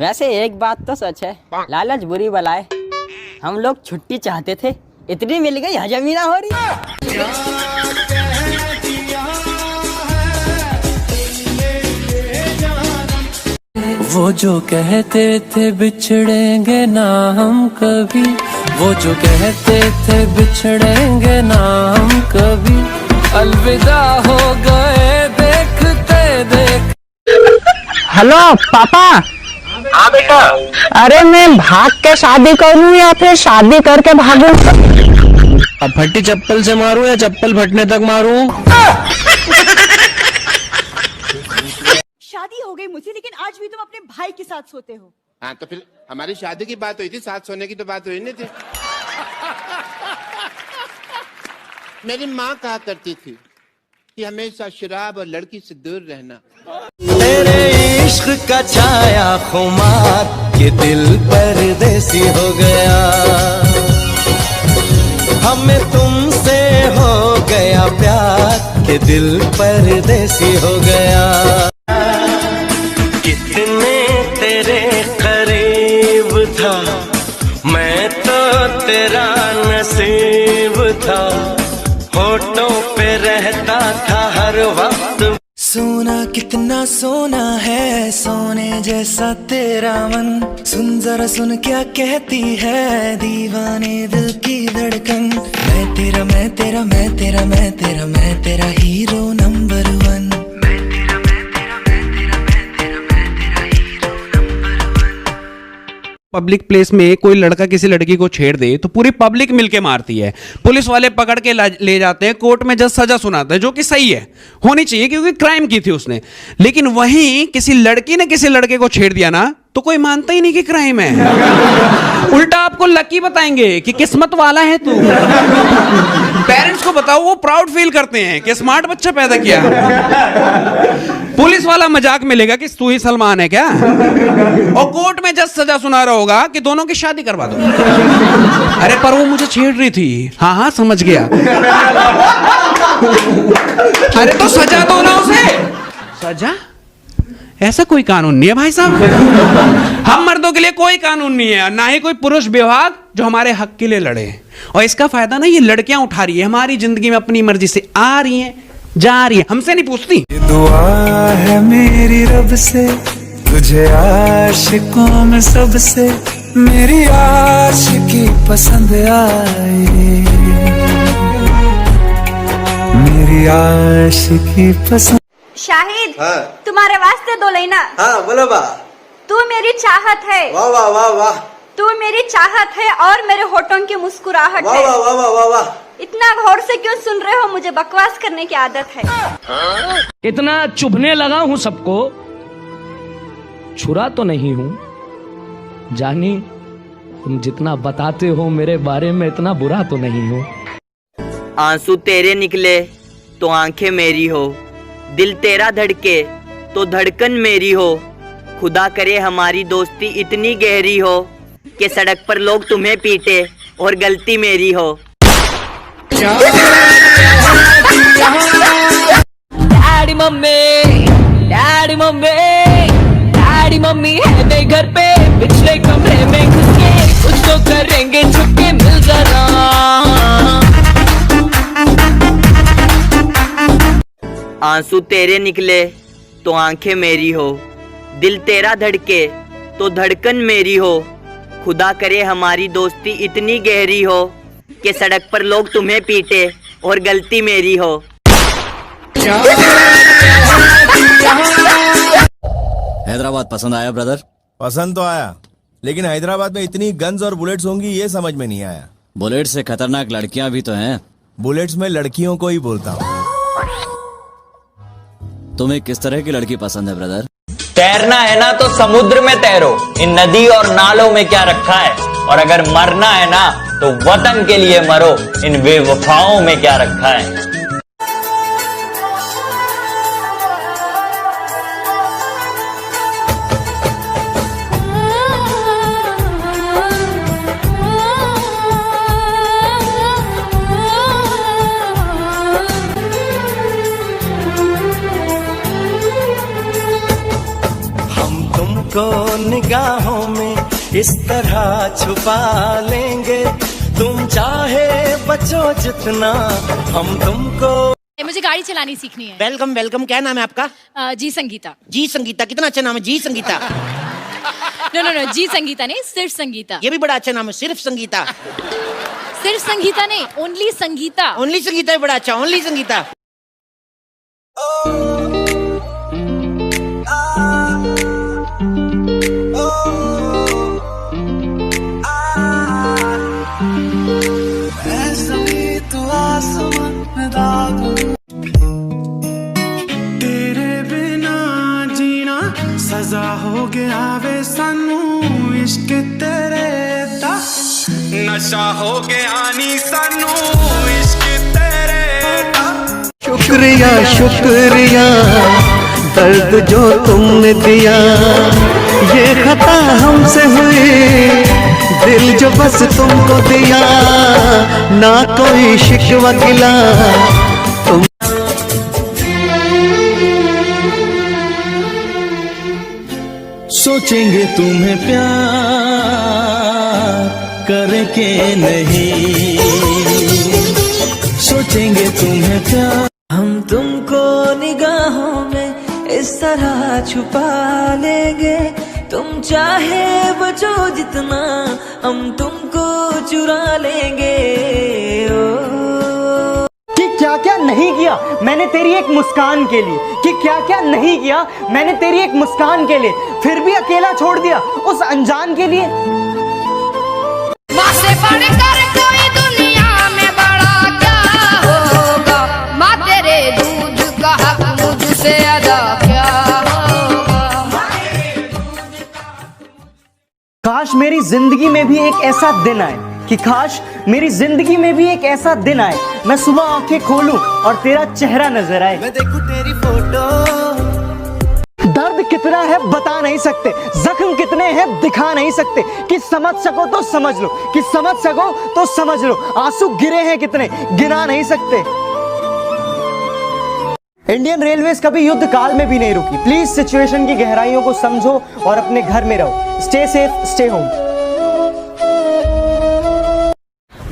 वैसे एक बात तो सच है, लालच बुरी बलाए। हम लोग छुट्टी चाहते थे, इतनी मिल गई हजम ही ना हो रही। वो जो कहते थे बिछड़ेंगे ना हम कभी, वो जो कहते थे बिछड़ेंगे ना हम कभी, अलविदा हो गए देखते देख। हेलो पापा। हाँ बेटा। अरे मैं भाग के शादी करूं या फिर शादी करके भागूं? अब फटी चप्पल से मारूं या चप्पल फटने तक मारूं? शादी हो गई मुझे, लेकिन आज भी तुम अपने भाई के साथ सोते हो। हाँ तो फिर हमारी शादी की बात हुई थी, साथ सोने की तो बात हुई नहीं थी। मेरी माँ कहा करती थी कि हमेशा शराब और लड़की से दूर रहना। तेरे इश्क का छाया खुमार ये दिल परदेसी हो गया, हमें तुमसे हो गया प्यार ये दिल परदेसी हो गया। कितने तेरे करीब था मैं तो तेरा नसीब था, होठों पे रहता था हर वक्त। सोना कितना सोना है सोने जैसा तेरा मन, सुन जरा सुन क्या कहती है दीवाने दिल की धड़कन। मैं तेरा मैं तेरा मैं तेरा मैं तेरा मैं तेरा हीरो नंबर 1। पब्लिक प्लेस में कोई लड़का किसी लड़की को छेड़ दे तो पूरी पब्लिक मिलके मारती है, पुलिस वाले पकड़ के ले जाते हैं, कोर्ट में जज सजा सुनाता है, जो कि सही है, होनी चाहिए क्योंकि क्राइम की थी उसने। लेकिन वहीं किसी लड़की ने किसी लड़के को छेड़ दिया ना तो कोई मानता ही नहीं कि क्राइम है, उल्टा आपको लकी बताएंगे कि किस्मत वाला है तू। पेरेंट्स को बताओ, वो प्राउड फील करते हैं कि स्मार्ट बच्चा पैदा किया। पुलिस वाला मजाक में लेगा कि तू ही सलमान है क्या, और कोर्ट में जज सजा सुना रहा होगा कि दोनों की शादी करवा दो। अरे पर वो मुझे छेड़ रही थी। हाँ हाँ समझ गया। अरे तो सजा दो ना उसे। सजा? ऐसा कोई कानून नहीं है भाई साहब। हम मर्दों के लिए कोई कानून नहीं है, ना ही कोई पुरुष विभाग जो हमारे हक के लिए लड़े। और इसका फायदा ना ये लड़कियां उठा रही है, हमारी जिंदगी में अपनी मर्जी से आ रही हैं, जा रही है, हमसे नहीं पूछती। दुआ है मेरी रब से तुझे आशिकों में सबसे मेरी आशिकी पसंद आई, मेरी आशिकी पसंद। शाहिद। हाँ। तुम्हारे वास्ते दो लेना। हाँ बोलो बा। तू मेरी चाहत है। वाह वाह वाह वाह। तू मेरी चाहत है और मेरे होठों की मुस्कुराहट वाह है। वाह वाह वाह वाह वाह। इतना गौर से क्यों सुन रहे हो? मुझे बकवास करने की आदत है। इतना चुभने लगा हूँ सबको, छुरा तो नहीं हूँ जानी, तुम जितना बताते हो मेरे बारे में इतना बुरा तो नहीं हूँ। आंसू तेरे निकले तो आंखें मेरी हो, दिल तेरा धड़के तो धड़कन मेरी हो, खुदा करे हमारी दोस्ती इतनी गहरी हो कि सड़क पर लोग तुम्हें पीटे और गलती मेरी हो। Daddy mummy daddy mummy daddy mummy है मेरे घर पे, पिछले कमरे में घुस के कुछ तो करेंगे, छुपके मिल जरा। आंसू तेरे निकले तो आंखें मेरी हो, दिल तेरा धड़के तो धड़कन मेरी हो, खुदा करे हमारी दोस्ती इतनी गहरी हो कि सड़क पर लोग तुम्हें पीटे और गलती मेरी हो। हैदराबाद पसंद आया ब्रदर? पसंद तो आया, लेकिन हैदराबाद में इतनी गन्स और बुलेट्स होंगी ये समझ में नहीं आया। बुलेट से खतरनाक लड़कियां भी तो हैं। बुलेट्स में लड़कियों को ही बोलता हूँ। तुम्हें किस तरह की लड़की पसंद है ब्रदर? तैरना है ना तो समुद्र में तैरो, इन नदी और नालों में क्या रखा है, और अगर मरना है ना तो वतन के लिए मरो, इन बेवफाओं में क्या रखा है। तुमको निगाहों में इस तरह छुपा लेंगे, तुम चाहे बचो जितना हम तुमको। मुझे गाड़ी चलानी सीखनी है। Welcome welcome. क्या नाम है आपका? जी संगीता। जी संगीता, कितना अच्छा नाम है, जी संगीता। नो जी संगीता नहीं, सिर्फ संगीता। ये भी बड़ा अच्छा नाम है, सिर्फ संगीता। सिर्फ संगीता नहीं, ओनली संगीता। ओनली संगीता भी बड़ा अच्छा, ओनली संगीता। तेरे बिना जीना सजा हो गया वे सानू, इश्क तेरे दा नशा हो गया नी सानू, इश्क तेरे दा। शुक्रिया शुक्रिया दर्द जो तुमने दिया, ये खता हमसे हुई, दिल जो बस तुमको दिया, ना कोई शिकवा गिला तुम। सोचेंगे तुम्हें प्यार करके नहीं, सोचेंगे तुम्हें प्यार। हम तुमको निगाहों में इस तरह छुपा लेंगे, तुम चाहे बचो जितना हम तुमको चुरा लेंगे। कि क्या क्या नहीं किया मैंने तेरी एक मुस्कान के लिए, कि क्या क्या नहीं किया मैंने तेरी एक मुस्कान के लिए, फिर भी अकेला छोड़ दिया उस अनजान के लिए। माँ से बढ़कर कोई दुनिया में बड़ा क्या होगा, माँ तेरे दूध का हक मुझसे अदा क्या होगा। काश मेरी जिंदगी में भी एक ऐसा दिन आए, कि काश मेरी जिंदगी में भी एक ऐसा दिन आए, मैं सुबह आंखें खोलूं और तेरा चेहरा नजर आए। मैं देखूं तेरी फोटो। दर्द कितना है बता नहीं सकते, जख्म कितने हैं दिखा नहीं सकते, कि समझ सको तो समझ लो, कि समझ सको तो समझ लो, आंसू गिरे हैं कितने गिना नहीं सकते। इंडियन रेलवेज कभी युद्ध काल में भी नहीं रुकी। प्लीज सिचुएशन की गहराइयों को समझो और अपने घर में रहो। Stay safe, stay home.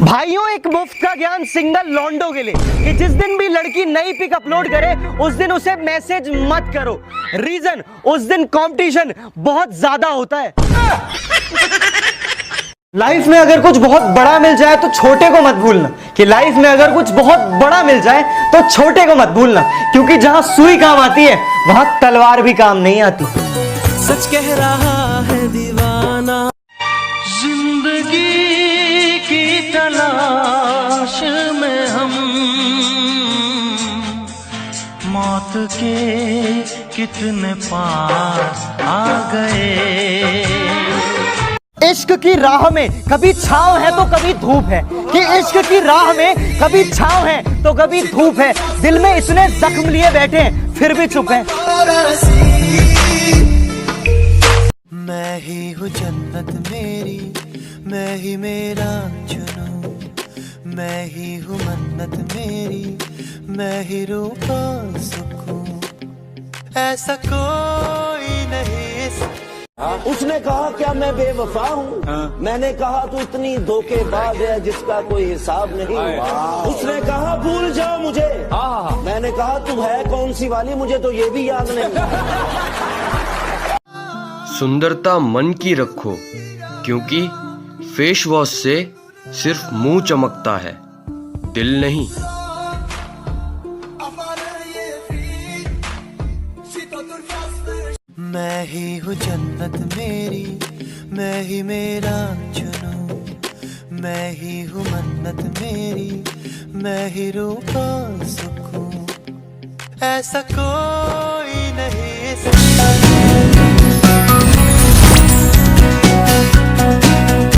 भाइयों, एक मुफ्त का ज्ञान सिंगल लॉन्डो के लिए, कि जिस दिन भी लड़की नई पिक अपलोड करे उस दिन उसे मैसेज मत करो। रीजन, उस दिन कंपटीशन बहुत ज्यादा होता है। लाइफ में अगर कुछ बहुत बड़ा मिल जाए तो छोटे को मत भूलना, कि लाइफ में अगर कुछ बहुत बड़ा मिल जाए तो छोटे को मत भूलना, क्योंकि जहां सुई काम आती है वहां तलवार भी काम नहीं आती। सच कह रहा है दीवाना। जिंदगी की तलाश में हम मौत के कितने पास आ गए। इश्क की राह में कभी छांव है तो कभी धूप है, कि इश्क की राह में कभी छांव है तो कभी धूप है। दिल में इतने जख्म लिए बैठे हैं फिर भी चुप हैं। मैं ही हूँ जन्नत मेरी, मैं ही मेरा जुनून, मैं ही हूँ मन्नत मेरी, मैं ही रूह का सुकून, ऐसा कोई नहीं। उसने कहा क्या मैं बेवफा हूँ, मैंने कहा तू इतनी धोखेबाज है जिसका कोई हिसाब नहीं। उसने कहा भूल जाओ मुझे, मैंने कहा तू है कौन सी वाली, मुझे तो ये भी याद नहीं। सुंदरता मन की रखो, क्योंकि फेस वॉश से सिर्फ मुंह चमकता है, दिल नहीं। मैं ही हूँ जन्नत मेरी, मैं ही मेरा जुनून, मैं ही हूँ मन्नत मेरी, मैं ही रूह का सुकून, ऐसा कोई नहीं।